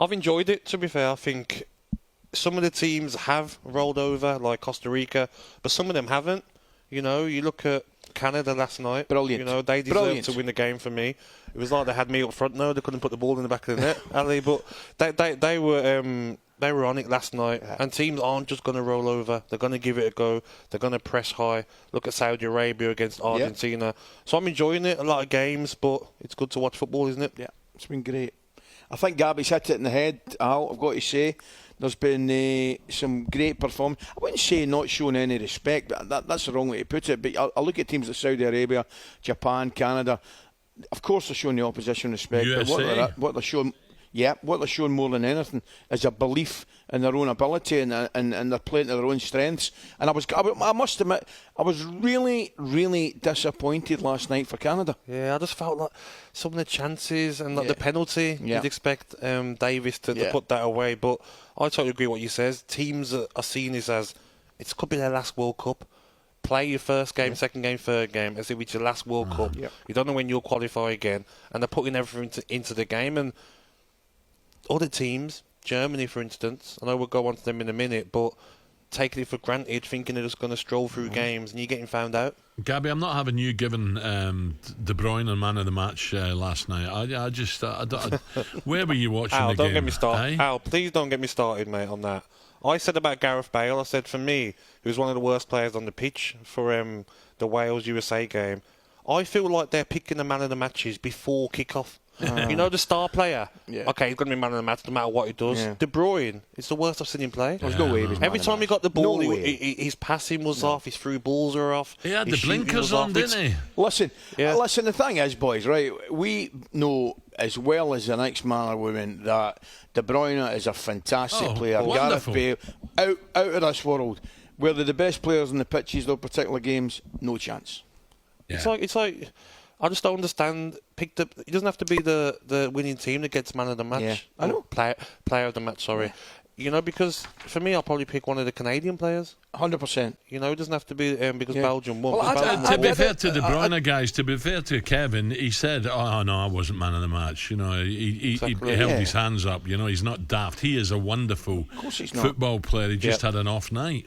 I've enjoyed it, to be fair. I think some of the teams have rolled over, like Costa Rica, but some of them haven't. You know, you look at Canada last night. Brilliant. You know, they deserved to win the game for me. It was like they had me up front. No, they couldn't put the ball in the back of the net, Ali. But they were on it last night. And teams aren't just going to roll over. They're going to give it a go. They're going to press high. Look at Saudi Arabia against Argentina. Yeah. So I'm enjoying it. A lot of games, but it's good to watch football, isn't it? Yeah, it's been great. I think Gabby's hit it in the head, Al, I've got to say. There's been some great performance. I wouldn't say not showing any respect, but that's the wrong way to put it. But I look at teams like Saudi Arabia, Japan, Canada. Of course they're showing the opposition respect. USA. But what they're showing more than anything is a belief in their own ability and they're playing to their own strengths. And I must admit, I was really, really disappointed last night for Canada. Yeah, I just felt like some of the chances and like the penalty, you'd expect Davis to put that away. But I totally agree with what you says. Teams are seen this as, it could be their last World Cup. Play your first game, second game, third game, as if it's your last World Cup. Yeah. You don't know when you'll qualify again. And they're putting everything into the game. And other teams, Germany for instance, I know we'll go on to them in a minute, but taking it for granted, thinking they're just going to stroll through games, and you're getting found out. Gabby, I'm not having you given De Bruyne a man of the match last night. Where were you watching Al, the game? don't get me started. Al, please don't get me started, mate, on that. I said about Gareth Bale, I said for me, he was one of the worst players on the pitch for the Wales-USA game. I feel like they're picking the man of the matches before kick-off. You know, the star player. Yeah. Okay, he's going to be man of the match no matter what he does. Yeah. De Bruyne, it's the worst I've seen him play. There's no way. Every time he got the ball, his passing was off, his through balls were off. He had the blinkers on, didn't he? Listen, the thing is, boys, right, we know as well as the next man or woman that De Bruyne is a fantastic player. Wonderful. Gareth Bale, out of this world. Where they're the best players in the pitches, those particular games, no chance. Yeah. It's like I just don't understand. It doesn't have to be the winning team that gets man of the match. Yeah. I know. Player of the match, sorry. Yeah. You know, because for me, I'll probably pick one of the Canadian players. 100%. You know, it doesn't have to be because Belgium won. Well, to be fair to De Bruyne, guys, to be fair to Kevin, he said, oh, no, I wasn't man of the match. You know, he held his hands up. You know, he's not daft. He is a wonderful football player. He just had an off night.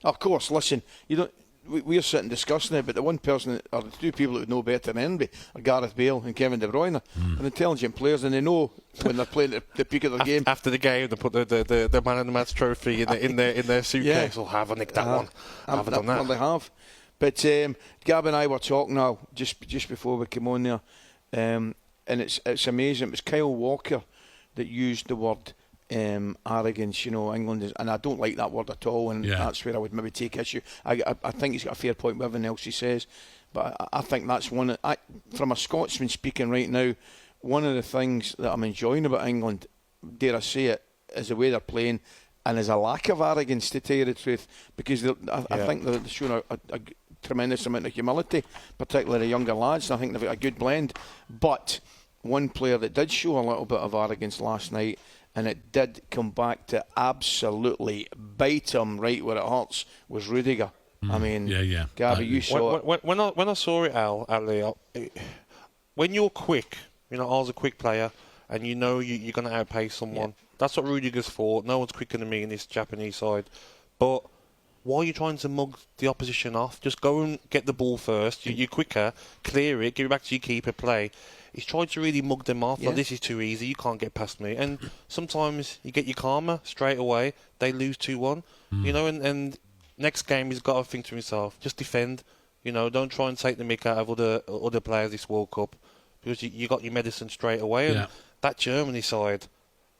Of course, listen, you don't... We're sitting discussing it, but the one person, or the two people that would know better than anybody, are Gareth Bale and Kevin De Bruyne. They're intelligent players, and they know when they're playing at the peak of their game. After the game, they put the man of the match trophy in their suitcase. Or have I nicked that one? Have I done that? Well, they have. But Gab and I were talking now just before we came on there, and it's amazing. It was Kyle Walker that used the word arrogance, you know, England is, and I don't like that word at all, and that's where I would maybe take issue. I think he's got a fair point with everything else he says, but I think that's one. From a Scotsman speaking right now, one of the things that I'm enjoying about England, dare I say it, is the way they're playing, and there's a lack of arrogance, to tell you the truth, because I think they're showing a tremendous amount of humility, particularly the younger lads. I think they've got a good blend, but one player that did show a little bit of arrogance last night, and it did come back to absolutely bite him right where it hurts, was Rudiger. I mean, Gabby, you saw it. When I saw it, Ali, when you're quick, you know, I was a quick player, and you know you're going to outpace someone. That's what Rudiger's for. No one's quicker than me in this Japanese side. But why are you trying to mug the opposition off? Just go and get the ball first. You're quicker, clear it, give it back to your keeper, play. He's tried to really mug them off. Like, this is too easy. You can't get past me. And sometimes you get your karma straight away. They lose 2-1. You know, and next game he's got to think to himself, just defend. You know, don't try and take the mick out of other players this World Cup, because you got your medicine straight away. And that Germany side,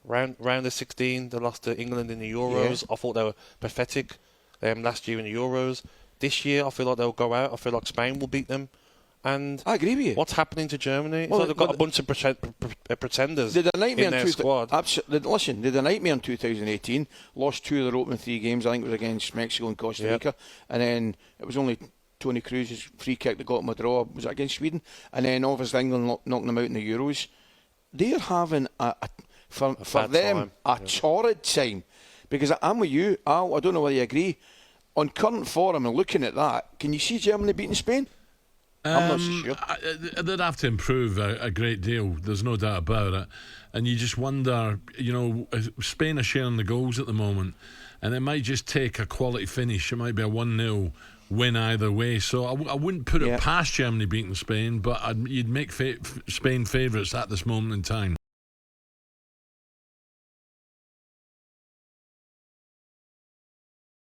round of 16, they lost to England in the Euros. I thought they were pathetic last year in the Euros. This year, I feel like they'll go out. I feel like Spain will beat them. And I agree with you. What's happening to Germany? Well, they've got a bunch of pretenders in their squad. Listen, they did a nightmare in 2018. Lost 2 of their opening 3 games. I think it was against Mexico and Costa Rica. And then it was only Tony Cruz's free kick that got them a draw. Was it against Sweden? And then obviously England knocking them out in the Euros. They're having, for them, a torrid time. Because I'm with you, Al, I don't know whether you agree. On current form and looking at that, can you see Germany beating Spain? I'm not so sure. They'd have to improve a great deal. There's no doubt about it. and you just wonder, Spain are sharing the goals at the moment, and it might just take a quality finish. It might be a 1-0 win either way. So I wouldn't put it past Germany beating Spain, but you'd make Spain favourites at this moment in time.